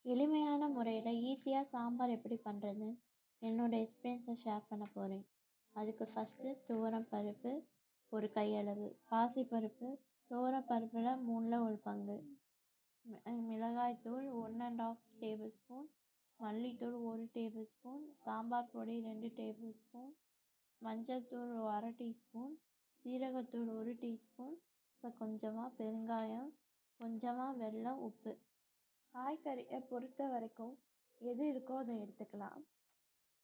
எளிமையான முறையில் ஈஸியாக சாம்பார் எப்படி பண்ணுறது என்னோட எக்ஸ்பீரியன்ஸை ஷேர் பண்ண போகிறேன். அதுக்கு ஃபஸ்ட்டு துவரம் பருப்பு ஒரு கையளவு, பாசிப்பருப்பு துவரம் பருப்பில் 3ல் 1 பங்கு, மிளகாய்த்தூள் 1½ டேபிள் ஸ்பூன், மல்லித்தூள் 1 டேபிள் ஸ்பூன், சாம்பார் பொடி 2 டேபிள் ஸ்பூன், மஞ்சள் தூள் 1/2 டீஸ்பூன், சீரகத்தூள் 1 டீஸ்பூன், இப்போ கொஞ்சமாக பெருங்காயம், கொஞ்சமாக வெல்லம், உப்பு. காய்கறியை பொறுத்த வரைக்கும் எது இருக்கோ அதை எடுத்துக்கலாம்.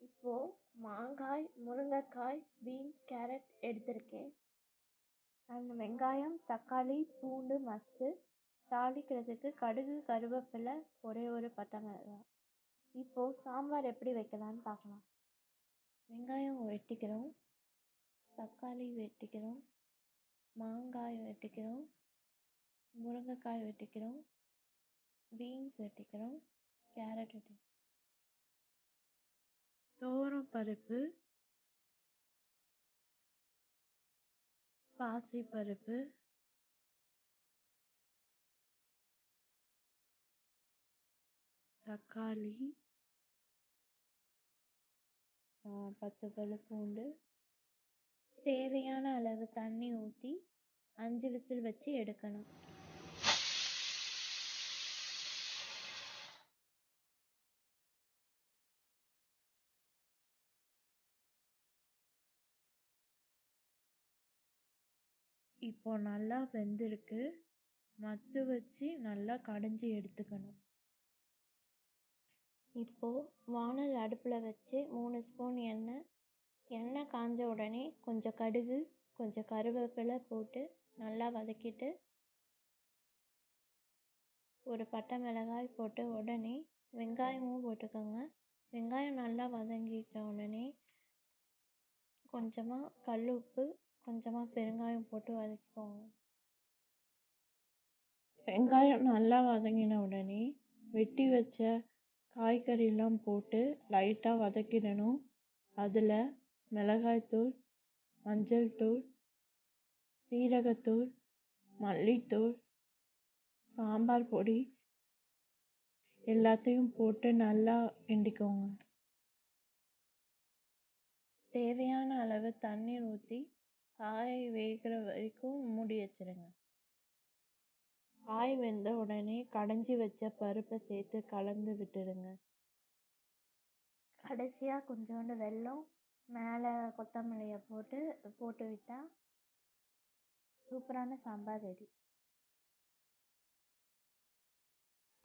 இப்போது மாங்காய், முருங்கைக்காய், பீன்ஸ், கேரட் எடுத்திருக்கேன். அந்த வெங்காயம், தக்காளி, பூண்டு மஸ்து, தாளிக்கிறதுக்கு கடுகு, கருவேப்பிலை, ஒரே ஒரு பட்டை மிளகாய். இப்போது சாம்பார் எப்படி வைக்கலான்னு பார்க்கலாம். வெங்காயம் வெட்டிக்கிறோம், தக்காளி வெட்டிக்கிறோம், மாங்காய் வெட்டிக்கிறோம், முருங்கைக்காய் வெட்டிக்கிறோம், பீன்ஸ் வெட்டிக்கிறோம், கேரட் வெட்டிக்கிறோம். துவரம் பருப்பு, பாசிப்பருப்பு, தக்காளி, 10 பல் பூண்டு, தேவையான அளவு தண்ணி ஊற்றி 5 விசில் வச்சு எடுக்கணும். இப்போ நல்லா வெந்திருக்கு. மத்து வச்சு நல்லா கடைஞ்சி எடுத்துக்கணும். இப்போது வானல் அடுப்பில் வச்சு 3 ஸ்பூன் எண்ணெய் காஞ்ச உடனே கொஞ்சம் கடுகு, கொஞ்சம் கருவேப்பிலை போட்டு நல்லா வதக்கிட்டு ஒரு பட்டை மிளகாய் போட்டு உடனே வெங்காயமும் போட்டுக்கோங்க. வெங்காயம் நல்லா வதங்கிட்ட உடனே கொஞ்சமாக கல் உப்பு, கொஞ்சமாக பெருங்காயம் போட்டு வதக்கிக்கோங்க. வெங்காயம் நல்லா வதங்கின உடனே வெட்டி வச்ச காய்கறியெல்லாம் போட்டு லைட்டாக வதக்கிடணும். அதில் மிளகாய்த்தூள், மஞ்சள் தூள், சீரகத்தூள், மல்லித்தூள், சாம்பார் பொடி எல்லாத்தையும் போட்டு நல்லா கிண்டிக்கோங்க. தேவையான அளவு தண்ணீர் ஊற்றி காய் வேகிற வரைக்கும் மூடி வச்சிருங்க. காய் வெந்த உடனே கடைஞ்சி வச்ச பருப்பை சேர்த்து கலந்து விட்டுடுங்க. கடைசியாக கொஞ்சோண்டு வெல்லம் மேலே கொத்தமல்லியை போட்டு விட்டால் சூப்பரான சாம்பார் ரெடி.